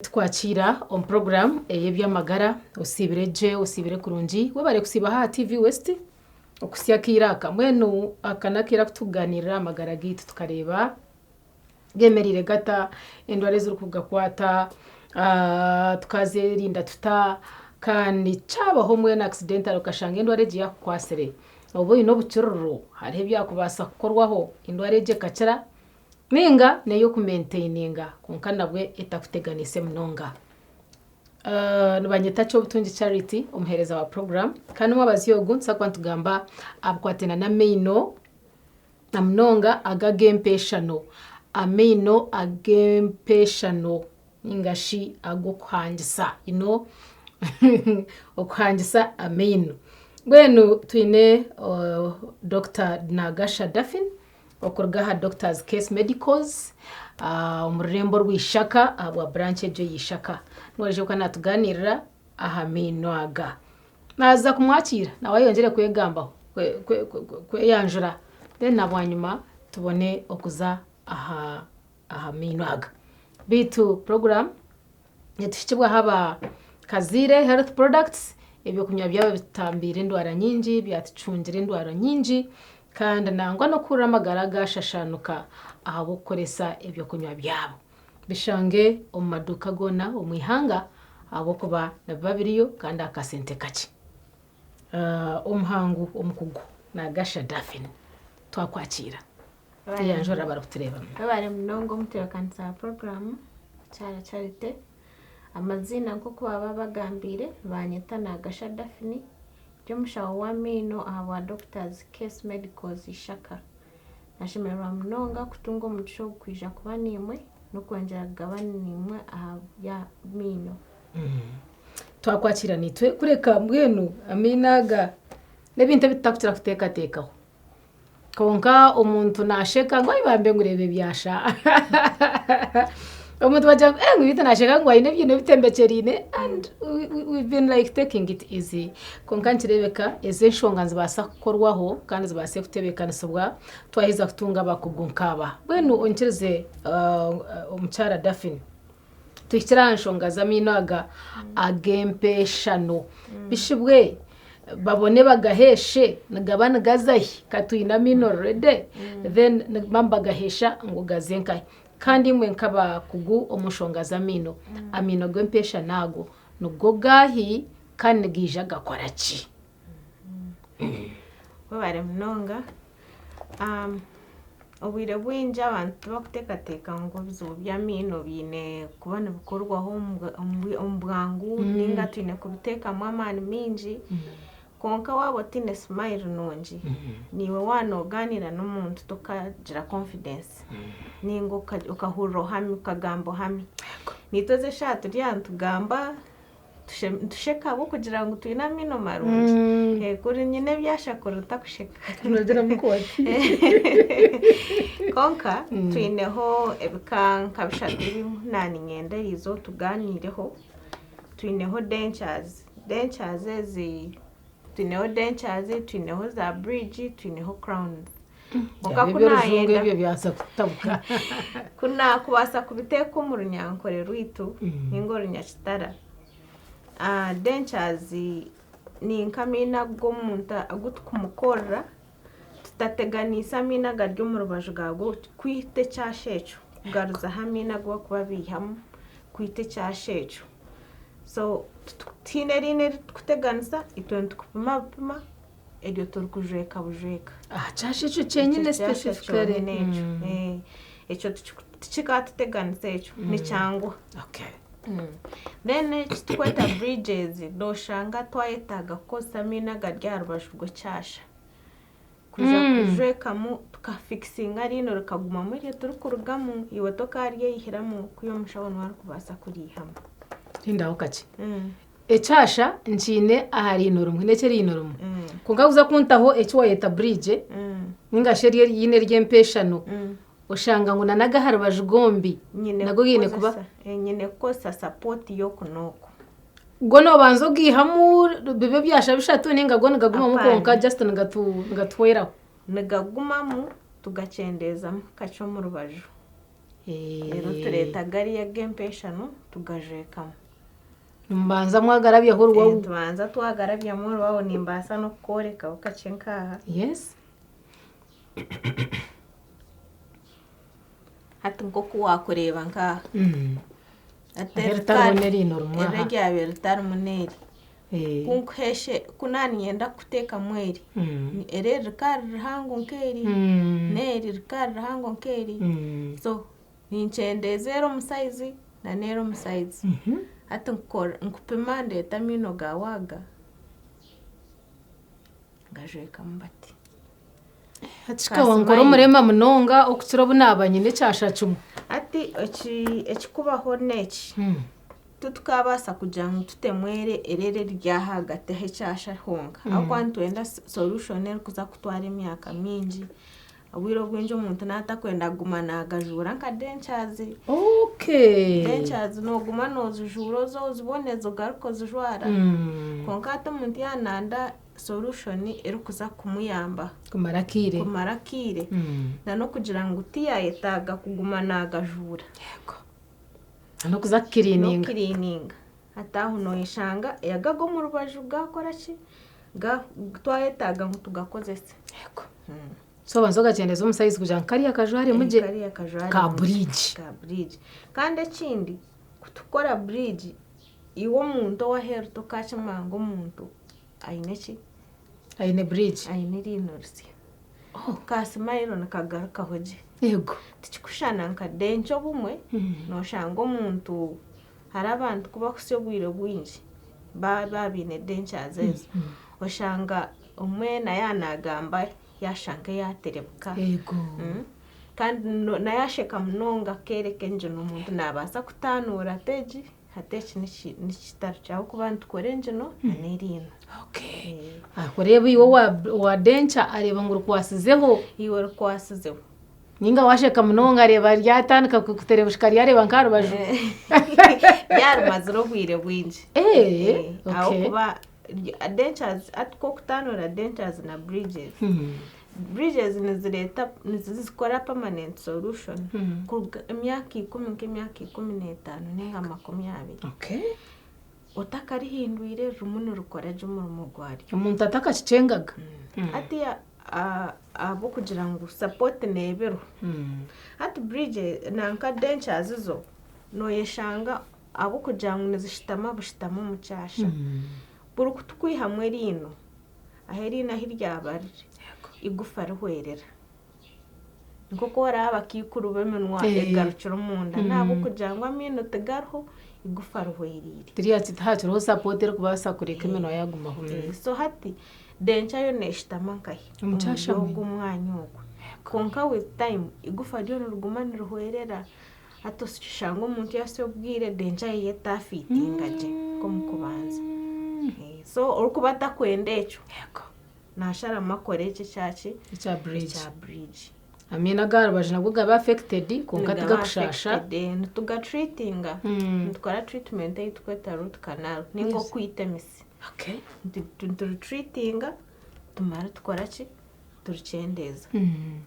Twakira on program y'ebyamagara osibireje osibire kurungi webare kusiba ha TV West okusya kiraka mwenu akanakira kutuganirira amagara gitu tukareba gemerire gata endware zuru kugakwata tukazerinda tuta kandi cabaho mwena accidental ukashanga endware giya kwasere obo ino bucururu hari byakubasa kukorwaho endware je kacera ninga neyo kumaintaininga kunkanabwe etakuteganise mnonga nubanyeta cyo butungi charity umuhereza wa program kandi mwabaziyogu nsakwantu abkwatena na meino na mnonga agagempeshano ameino agempeshano ingashi agokuhangisa okuhangisa ameino bwenu twine Dr. Nagasha Daffin okurgaha Doctors Case Medicals umurembo rwishaka abwa branch ejo yishaka nwaje ukana tuganirira aha minoaga naza kumwakira nawe yongere kwegambaho kweyanjura then nabwanyuma tubone okuza aha minoaga bitu program yatushikibwa haba Kazire Health Products ebyo kunya byaba bitambira indwara nyingi byatucungira indwara nyingi kandi nangwa no kuramagara gashashanuka ahabo koresa ebyo kunywa byabo bishange omumaduka gona omwihanga abo kuba nababiriyo kandi akasente kaki omhangu omukugu Nagasha Daffin twakwakira yanjora barakutureba abare mnongo mutekanisa program cyara charite amazina nko kuba bagambire banyeta Nagasha Daffin Jomushawo wa mino aba Doctors Case Medicals ishaka nashimerwa mnonga kutunga umuco kwija kuba nimwe no kwongera gabanimwe ya mino twakwakira nitwe kureka mbwenu aminaga nebintu bitakutira kutekatekaho konka omuntu nasheka ngo ibambe ngurebe byasha omuntu baje ngwita nasheka ngo ine byino bitembecerine and we've been like taking it easy konkantirebeka ezenshonganzi basa kukorwaho kandi zibase kutebekana sobwa twahiza kutunga bakugunkaba bwenu onkereze omuchara Daffin tukira nshonga za minoaga agempeshano bishibwe babone bagaheshe nagabana gazahi katuina mino rede then mamba gahesha ngo gazenkai kandi mwe nkaba kugu omushonga za mino amino gwempesha nago nubwo gahi kandi gija gakoraki wabare mnonga obwire bwinja abantu bakutekateka ngo bizobya mino bine kubana bikorwaho ombwangu ninga twine kubiteka mwamani minji konka wabo tine smile nonji niwe wanoganira n'umuntu tokagira confidence ningo ukahuro hami ukagambo hami nitoze shatu ryantu gamba tusheka abo kugira ngo twina mino marungi kuri nyine byashakora utakusheka nodera mukoti konka twineho ebikanka bishadiri nani nyenderizo tuganireho twineho dentures twineho za bridge twineho crowns oka kuna yenda byo byasa kutabuka kuna kubasa kubiteka mu runyankore rwitu ningo runyakitara dentures ni nkamina gomunta agutkumukora tutateganisa mina garyo mu rubaju gago kwite cyashecho garuza hamina gwa kuba bihamu kwite cyashecho so tinerine kuteganisa itonto kupima edyo turkujeka bujeka cyashecho cyenyine specifically echo tuchikatuteganisa echo ni cyangwa okay then tweta bridges doshanga twayetaga kosa mina garya rubashu rwo cyasha kuja kujeka mu tukafixinga rino rukaguma muri turukurugamu iwe tokariye yihiramo kuyo mushabona wari kubasa kurihama tindaho kake echasha ncine ahari inorumwe nekeri inorumwe kungabuza kuntaho echo wayeta bridge ninga sheri yine ryempeshano ushanga ngo nanaga harubajugombi nago yine kuba nyine kosa support yo kunoko gono banzo gihamu bibe byasha bishatu ninga gona gaguma mukonka just ngatwera nagaguma mu tugacendeza kacho mu rubaju rero tureta gari ya gempeshano tugajwekamo mbanza mwagarabye aho ruwaho tubanza twagarabye mu ruwaho nimbasa no koreka ukace nkaha yes hati ngo kuwakoreba nkaha atertarmoneri normal erega bertar moneri kunkheshe kunani yenda kuteka mweri erere kar hango nkeri neri kar hango nkeri so ninchende zero musaizi na nero musaizi hati nkupima ndeta mino gawaga ngajweka mbati Achika wankoro murema munonga okutsira bunabanye necyashacumu ati ekikubaho neki tutukabasa kugira ngo tutemwere erere rya hagati hecyasha honga akwantu enda solution kuza kutwara imyaka mingi awiro bwinjo umuntu natakwenda gumana agajura nka dentures dentures no gumana ozujuro zo zibonezo garuko zujwara konka umuntu yananda solution kuza kumuyamba kumarakire no kugira ngo utiyayetaga kugumana agajura yego no kuza cleaning hataho no ishanga yagago mu rubaju gakora ki twayetaga ngo tugakozese yego so banzoga cyendeza umusayizi kugira kariya kajware muje ka bridge kandi kindi kutukora bridge iwo muntu wa herto kachamango umuntu aine bridge aine rinorsi kasimayiro nakagaruka hoje yego tikikushana nkadenjo bumwe no shango umuntu hari abantu kuba kusyobwire bwinji babine dentures ezo oshanga umwena yanagamba yashanga yaterebuka yego kandi nayasheka munonga kereke nje n'umuntu nabasa kutanura teji hatechi nikitaro cyaho kubantu korenje no nerino akoreba iwo wa denture areba ngo rukwasizeho iwo rukwasizeho ninga washeka munonga areba ryatandika kuterebushika ryareba nkarubaju yarumaziro bwire bwinji aho kuba dentures atko kutanura dentures na bridges nizikora permanent solution imyaka 10 nk'imyaka 15 ninga 20 utakarihinduire rumuni rukora jumurimo gwari umuntu atakacicengaga ati abo kugira ngo support nebero ati bridge nanka dentures zo no yeshanga abo kugira ngo nizishitama bushitama mu cyasha buruku tukwihamwe rino aherina hirya bari igufa ruhwerera nkoko waraba kikuru bemenwa egaruciro munda nabo kugira ngo amino tegarho igufa ruhwerire tiriya tithatiro support ro kubasa kureka imeno yaguma ho so hati dencha yo neshitama nkahi umucyasha umwanya uko konka with time igufa ryo rugumana ruhwerera atoshishango umuntu yasobwire dencha yetafitingaje ko mukubanza so urukubata kwendecho yego nashara makoreche cyaci cya bridge amina garbaje nabwo gaba affected konka tugakushasha tugatreatinga tukora treatment yitwa root canal niko kwitemisi treatinga tumara tukora ki turicendeza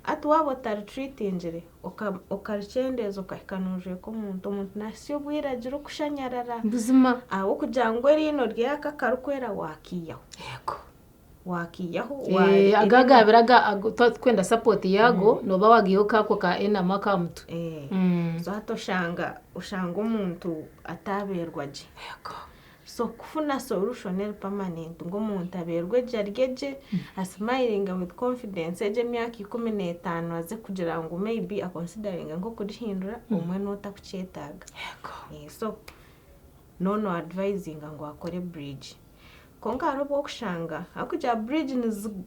atwabo tar treatingere ukaricendeza ukakanuje ko umuntu nasiyo bwiragira kushanyarara buzima aho kujangwe rino ryaka karukwera wakiyaho yego wakiyaho agagabiraga kwenda support yago noba wagiyo kako ka enama kamutu so hato ushanga umuntu ataberwaje yego so kufuna solution permanent ngo umuntu aberwe jargeje smiling with confidence eje myaka 15 aze kugira ngo maybe considering ngo kurihindura umwe nota kucetaga yego so no advising ngo akore bridge konka robo kushanga akuja bridge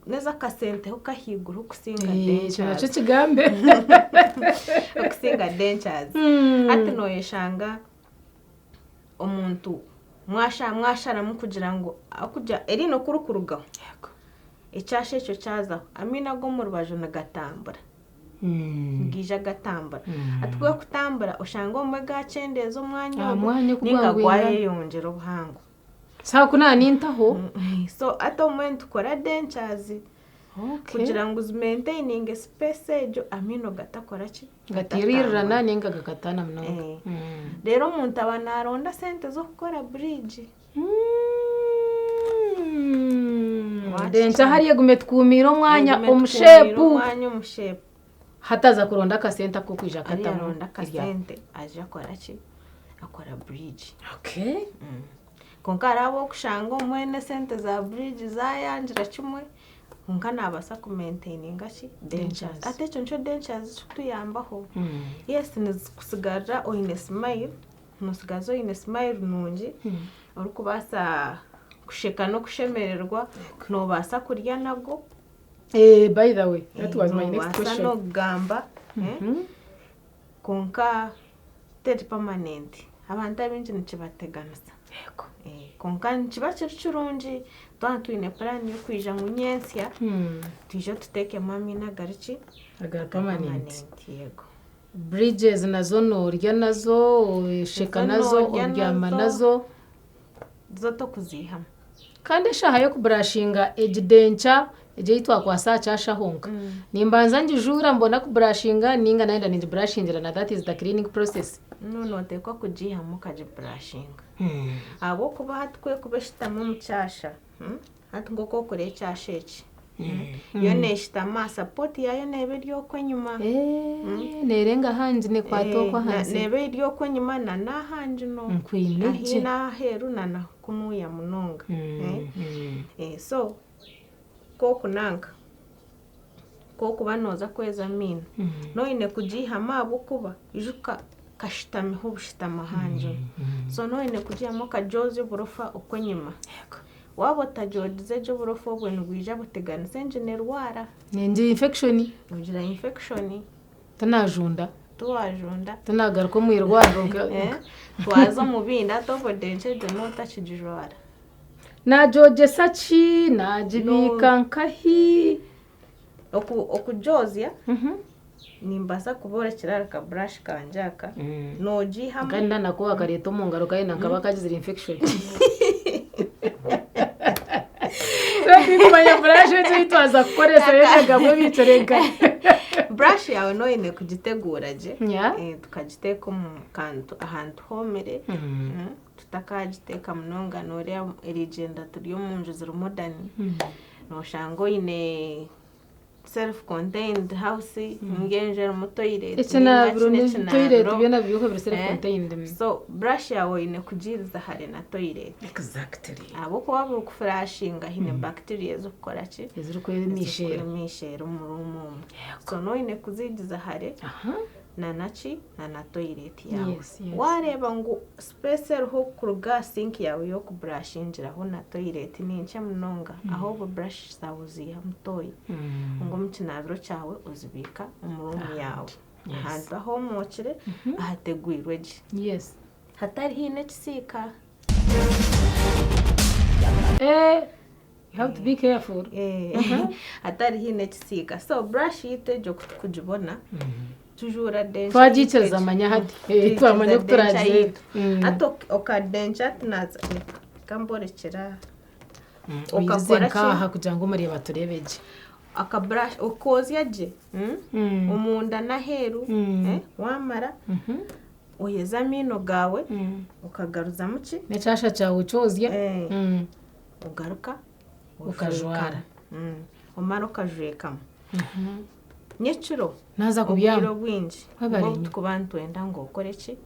neza kasente ukahiguru kusinga dentures cyo kigambe kusinga dentures ati no yeshanga umuntu mwashara mukugira ngo akuja erino kurukurugaho yego icyashe cyo cyaza amina go mu rubajo na gatambura ngija gatambura atwe kutambura ushanga umwe gacendeza umwanya ninga gwaye yongera ubuhango sa kuna nintaho so ato moment ukora dentures kugira ngo uzimaintaininge space ejo amino gatakora ki gatirirana ninga gakatana mnonga rero umuntu aba naronda sente zo gukora bridge denca hariya gume twumira umwanya umushepu hataza kuronda akasente ko kwija kataronda akasente aje akora ki akora bridge konka arabo kushanga umwene sente za bridge zayanjira kimwe konka nabasa kumaintaininga ki dentures ate cyo dentures tuyambaho yes nikusigara oine smile nusigazo oine smile nungi uri kubasa kusheka no kushemererwa no basa kurya nabwo by the way that was my next question no gamba konka ted permanent abantu abinji nikibateganisa yego konka nikiba kirungi twine plan yo kwija ngunyensya tuje tuteke mamina gariki agara permanent yego bridges nazo norya nazo sheka nazo uryama nazo zoto kuziha kandi shaha yo kubrashinga ejidencha eje yitwa kwa saa cyasha honka nimbanza njijura mbona kubrashinga ninga naenda ndi brushingira na that is the cleaning process no tekwa kujiha mukaje brushinga abo kuba hatkwe kubeshitamo mucyasha hati ngoko kure cyasheki yo neshitama support yayo nebe ryoko nyuma nerenga hanje ne kwatokwa hanze nebe ryoko nyuma na nahanje no nkwinije na heru na kunuya munonga so ko kunanga ko kubanoza kweza mino no ine kujiha mabo kuba ijuka kashitame hubushitama hanje so no ine kujiyamo kajoze burofa uko nyuma wabo tajodize jo burofa obwenu gwija butegana senjene rwara nenje infection ugira infection tanajunda tuwajunda tanagaruko mwirwaro twaza mubinda tobo denje de nota chijwara na joje sachi na jibika nkahi okujozya nimbasa kubora kirara ka brush kanjaka noji hamwe kandi nako akareto mu ngaro kayi nakaba kagize infection Sabi kumanya brush cyitwaza kukoresha yega mu bicereka brush yawe no ine kugitegura je tukagiteka mu kantu ahantu homere tutakagiteka munonga nore erigenda turiyo munju ziri modern no shango ine self contained house ngenje mu toilet toilet byona byuko biri self contained so brush yawe ine kugiriza hare na toilet exactly abo ko wabo kufrashinga hine bacteria zo gukora ki ziri ko mishero mu rumu so no ine kuzigiza hare nanachi na toilet yawe wareba ngo special ho kuruga sink yawe yo kubrushingira ho na toilet ninche munonga aho bo brush zawuziya mutoyi ngo mukinabiro cyawe uzibika umurumu yawe hantu aho mokire ahategwirwe je hatari hine kisika you have to be careful hatari hine kisika so brush yite jo kujibona tujura dencha twagicereza amanya hati twamanya kuturaje ato okadencha tunaza kamborekera ukakora kaha kugira ngo muri baturebeje akabrush ukozya je umunda na heru wamara oyeza mino gawe ukagaruza muki necasha cyawe cyozya ugaruka ukajwara umara ukajwekamo nyecuro naza kubyama ubwinji kubantu wenda ngo ukore ki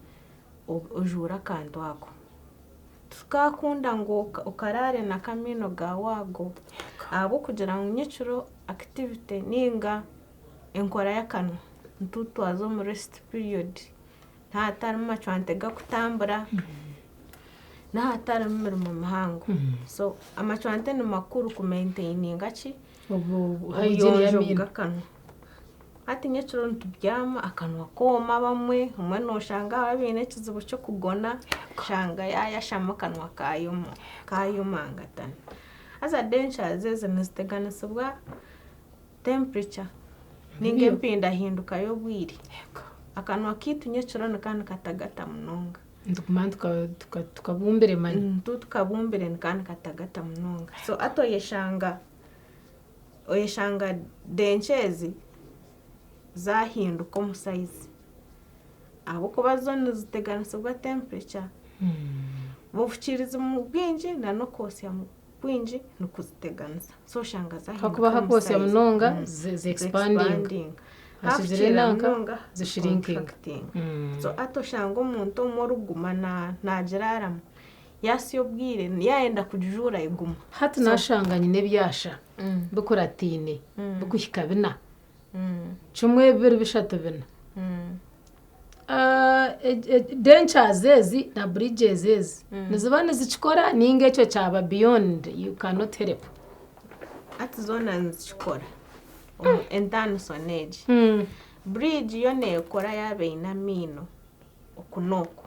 ujura kantu wako tukakunda ngo ukarare na kamino ga wago abo kugira ngo nyecuro activity ninga enkora yakano ntutwazo mu rest period nta tarima cyantega kutambura nta tarima mu mahango so amacwante ni makuru ku maintaininga ki ubu hygiene ya mino ati nyecuro ntubyama akanwa koma bamwe umwe no shanga abine kizibu cyo kugona shanga yashama kanwa kayumangatana aza dentures zinisteganisubwa temperature ninge mpinda hinduka yo bwiri akanwa kitu nyecuro nakana katagata munonga ndukumanduka tukabumbere mani tukabumbere nakana katagata munonga so ato yeshanga oyeshanga denchezi zahinduka omusize ahabwokuba zo niziteganisibwa temperature bufukiriza mu bwingi na n'okwosya mu bwingi nikuziteganiza so oshanga zahinduka hakuba hakwosya munonga expanding hasizire nanka zishrinking so atoshanga omuntu omwe oruguma nagiraramu yasi obwire yayenda kujura iguma hati nashanga nyine byasha bukuratine bukuhika bina chumwe bibiri bishatu bina dentures ezi na bridges ezi niziba nizikikora ninga ekyo kyaba beyond you cannot help ati zona nzikikora entano soneji bridge yo nekora yabe inamino okunoko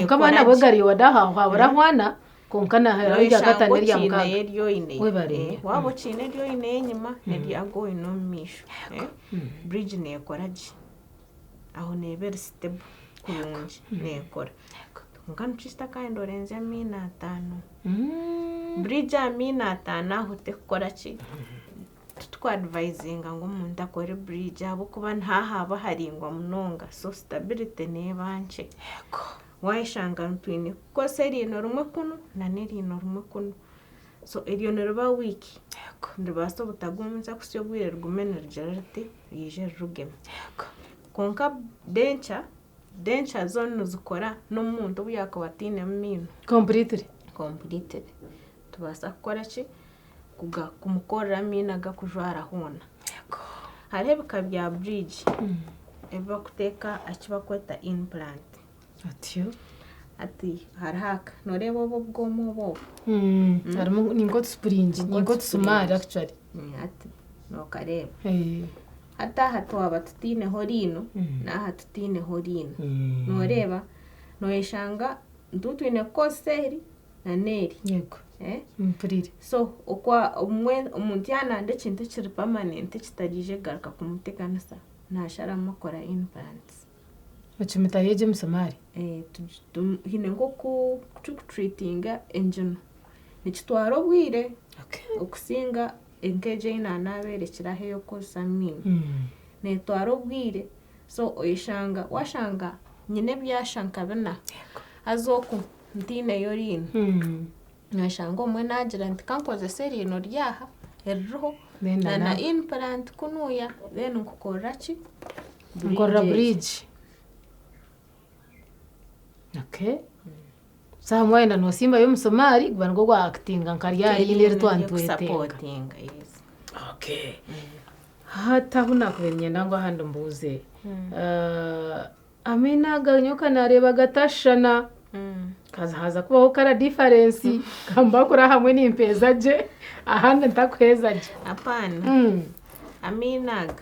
kama na bwegari wadaha habura hwana konkana harija kata nerya mukaga neryo ine webare wabo chine ryo ine nyuma neryo ago ino misho bridge nekora ji aho nebere stable kulungi nekora ngano chista kind orange amina 5 bridge amina 5 aho tekora chi tutwa advisinga ngo umuntu akore bridge abo kuba ntahaba haringwa munonga so stability nebanche yego wayishanga ntwine ko serino rumwe kuno na nerino rumwe kuno so eriyo neruba wiki yego ndibaso butagumza kusyo bwire rugumenera gerate yije rugeme yego konka dencha zone zikora n'omuntu byakobatine mino completely tubasa gukora ki kuga kumukorera mina gakujwara hona yego harebeka bya bridge eba kuteka akiba kweta implant atyo ati harahaka noreba bo bwomo bo harimo ningo spring ningo sumari actually ati no kareba ata hato abatutine horino na hatutine horino noreba noyeshanga ndutwine koseri na neri yego mpurire so okwa umuntu yanande kintu kiri permanent kitarije garuka kumutekanisa nashara makora implants bachimita yeje musumari hine ngo ku treatinga engine nikitwaro bwire okusinga enkeje ina naberekira heyo ko samini netwaro bwire so oyishanga washanga nyine byashanka bina azoku ntine yorino nashanga omwe nagira nti kankoze serino ryaha erroho na implant kunuya then nkukora ki ngorra bridge samwe na no simba yo musomari gwango gwa actinga nkariya yile rtwantuetenga hata huna kwenye nango hando mbuze amina ganyoka nareba gatashana kaza kubaho kara difference kamba kura hamwe n'impeza je ahandi ntakweza je apana amina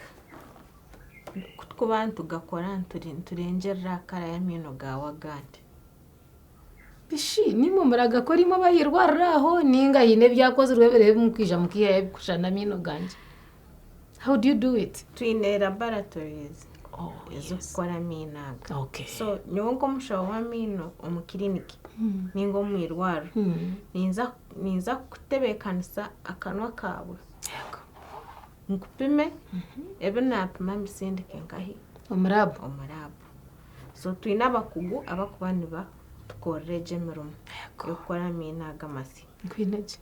kubantu gakora turengerera kara ya mino gawa gande bishi nimo muraga ko rimo bayirwaraho ninga hine byakoze rwebere mukija mukiye kushana mino ganje. How do you do it? Twine laboratories ezukora minaga. Okay. So nyongo mushawa mino omukliniki ningo mwirwaro ninza kutebekanisa akanwa kawe nkupime ebe napima misindike ngahi omurabu. So twina abakugu abakubaniba tukoreje mirumu yokora minaga masi nkwineje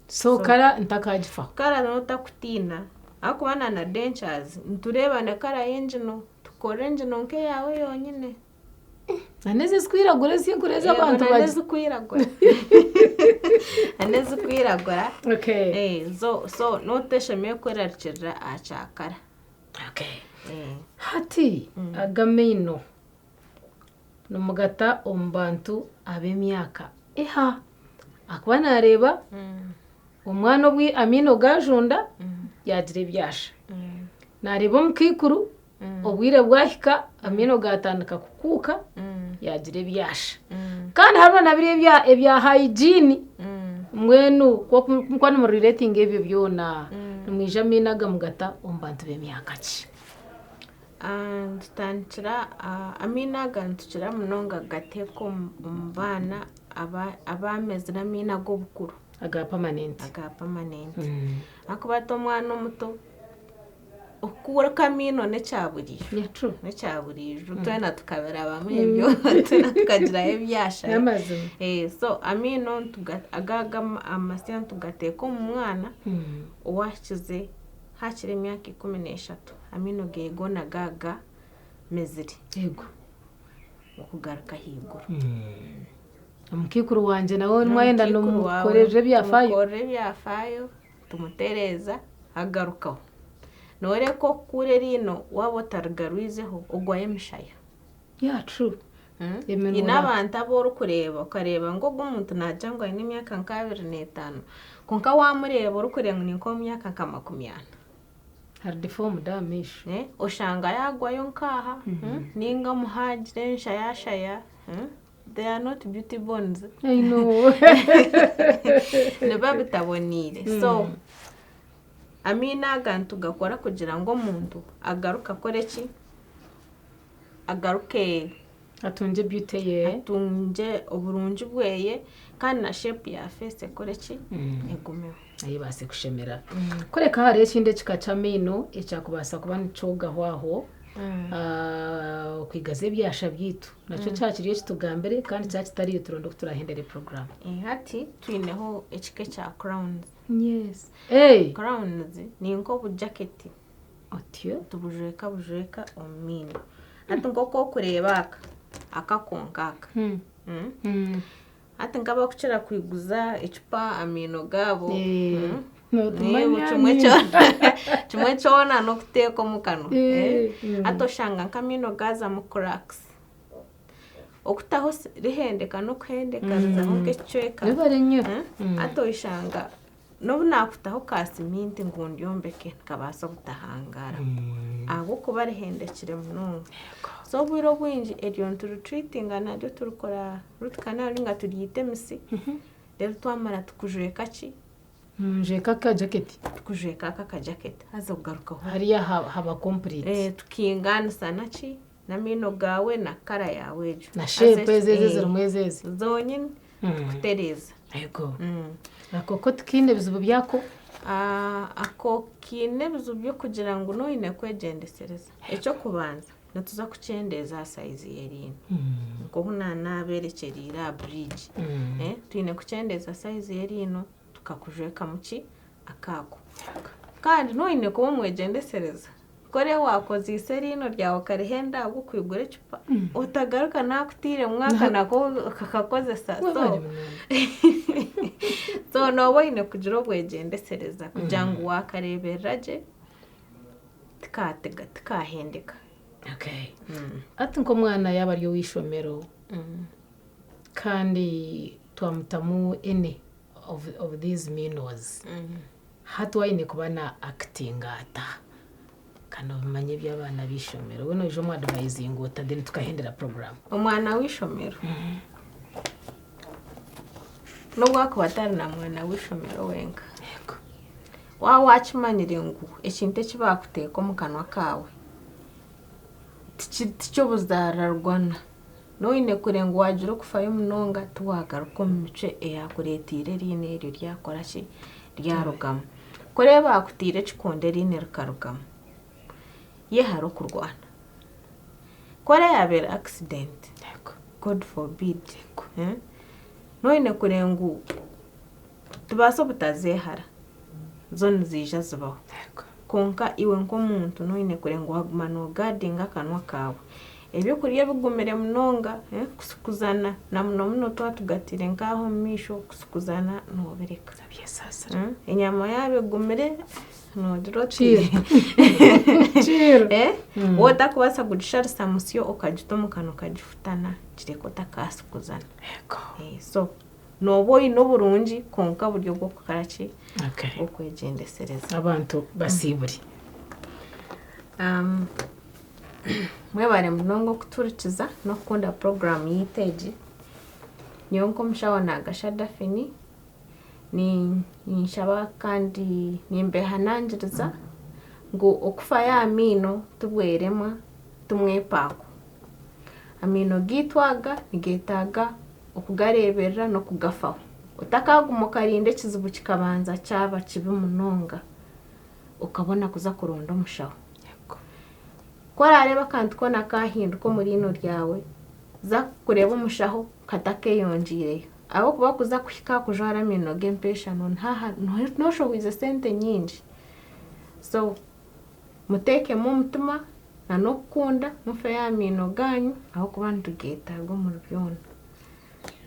so kara ntakajifa kara notakutina akubana na dentures ntureba na kara engine tukore engine nke yawe yonyine aneze skwiragura sinkureza abantu baje aneze kwiragura aneze kwiragura. Okay. So notesheme kwerarikira achakara. Okay. Hati agamino nomugata ombantu abemyaka akubana areba omwana obwi amino gajunda yagire byasha nareba omukikuru obwire bwahika amino gatandika kukuka yagire byasha kandi harimo nabire ebya hygiene mwenu kwa no relating ebyo byona numwija minaga mugata ombantu bemyaka ki and tanchira aminaga ntukira munonga gateko mbana abamezira minago bukuru aga permanent akubata omwana omuto okura kamino nekyaburijo yeah true nekyaburijo twena tukabera bamwe ebyo twena tukagira ebyasha so amino agaga amasya tugateka omwana owakize hakire emyaka 13 amino gegona gaga meziri yego okugaruka higuru omukikuru wanje nawe mwenda n'umukoreje byafayo tumutereza agarukaho nore ko kure rino wabo targaruizeho ogwaye mishaya yeah true n'abantu aboro kureba ukareba ngo umuntu najangwa n'imyaka 25 konka wamureba urukureba ni nko myaka 50 hari deform damage oshanga yagwayo nkaha ninga muhagire nshaya they are not beauty bones I know nebabitabonire so amina gantu gakora kugira ngo umuntu agaruka koreki agaruke atunje beauty ye atunje oburunji bweye kandi na shape ya face koreki egumeho ayibase kushemera koreka hari ekinde kikacamino ecyakubasa kuba nicoga hwaho kwigaze byasha byitu naco cyakiriye kitugambere kandi cyakitariye turondo turahendere program hati twineho ekike cya crowns yes crowns ni nko bu jacket otyo tubujeka omino ati ngoko kureba akakonkaka ati ngaba kuchira kwiguza icupa amino gabo chumwe chona no kuteko mukano atoshanga nkamino gaza mu cracks okutaho rihendeka no kuhendeka zamuke chweka bibarenyo atoshanga no nakutaho kasiminti ngundi yombeke kabasa gutahangara abo kuba rihendekire muno so bwiro bwinji eriyo turutreatinga nabyo turukora rutkana ringa turiyite misi rero twamara tukujweka ki njeka ka jacket tukujweka ka jacket haza kugarukaho hariya haba complete tukingana sana ki na mino gawe na kara yawe ejo na shape zeze rumwezeze zonyine kutereza yego akoko tukine bizubu byako ako kine bizubu kugira ngo no ine kwegendesereza ecyo kubanza natuza kucendeza size yerino ngo hunana berekerira bridge twine kucendeza size yerino tukakujweka muki akako kandi no ine ko mwegendesereza kore wakoze iserino ryawe karihenda ahubwo kwigura icupa utagaruka nakutire mwaka nako kakakoze so no wine kugira obwegendesereza kugira ngo wakareberaje tikahendeka okay ati nko mwana yaba ari yo wishomero kandi twamutamu ene of these minors hatu wine kubana acting ata kano bimanye by'abana bishomero we no ejo mu advising utadeni tukahendera program umwana wishomero no bwako batari na mwana wishomero wenga yego wachimanyire ngo ekinte kibakuteka mu kanwa kawe cyo buzararwana no ine kurengo wagira kufayo munonga tuwagaruka mu mice eyakuretire rine eri ryakora ki ryarugamo kureba akutire kikonde rine rukarugamo ye haro kurwana kore yabera accident god forbid no ine kurengo tubaso butazehara zone zija zibaho konka iwe nko muntu no ine kurengo hagumano guarding akanwa kawe ebyo kuriye bigumire munonga kusukuzana na muno twatugatire ngaho misho kusukuzana no bereka byesasa inyama yabe gumire no diroti woda kubasa gudisharisa musyo okajito mukano kajifutana kireko takasukuzana so no boy no burungi konka buryo bwo kukaraki okwegendesereza abantu basiburi mwebare munongo kuturikiza no kunda program yiteji nyonko mshawa na Gasha Daphine ni nshaba kandi nimbe hananjiriza ngo okufa ya amino tubwerema tumwepako amino gitwaga nigetaga okugareberera no kugafaho utakaguma ukarinde kizibu kikabanza cyaba kibi munonga ukabona kuza kuronda umushaho kwarareba kandi ko nakahinduka muri ino ryawe za kureba umushaho katake yongireyo abo kuba kuza kuhika kujara mino gempesha no showize sente nyinji so muteke mu mutuma na no kunda mufe ya mino ganyu aho kuba ntugetarwa mu rubyona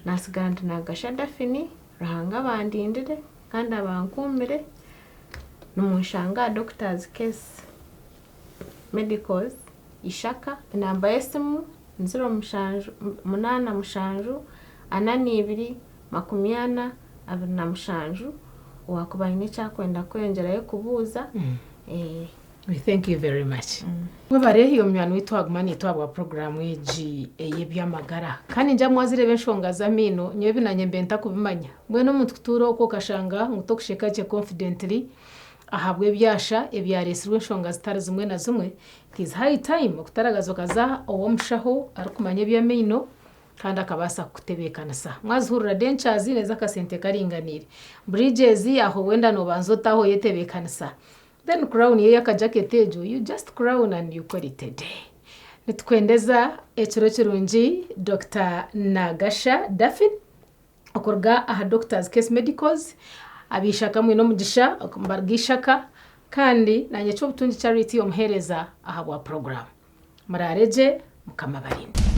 nasiganda Nagasha Daphine rahanga bandindire kandi abankumire numushanga Doctors Case Medicals Ishaka inamba yesimu 08 8 2 wakubaine cyakwenda kwengerayo kubuza We thank you very much. Mwebare hiyo myanu itwagumani itwabwa program eji yebyamagara. Kandi nja mwazirebe nshonga za mino nyewe binanye mbenta kubimanya. Mweno mututuro uko kashanga ngutokusheka cye confidently ahabwe byasha ebyaresirwe nshonga zitari zimwe na zimwe. It is high time kutaragazo kaza owo mushaho arukumanye byamino kandi akabasa kutebekana sa. Mwazihurira dentures neza kasente karinganire. Bridges aho wenda no banzotaho yetebekana sa. Then crown ye yakajacket ejo you just crown and you call it a day. Nitkwendeza ekiro kirungi Dr. Nagasha Daphine okurga aha Doctors Case Medicals abishaka mwino mugisha okumbargishaka kandi nanye cyo butungi charity omuhereza aha bwa program murareje mukamabarinde.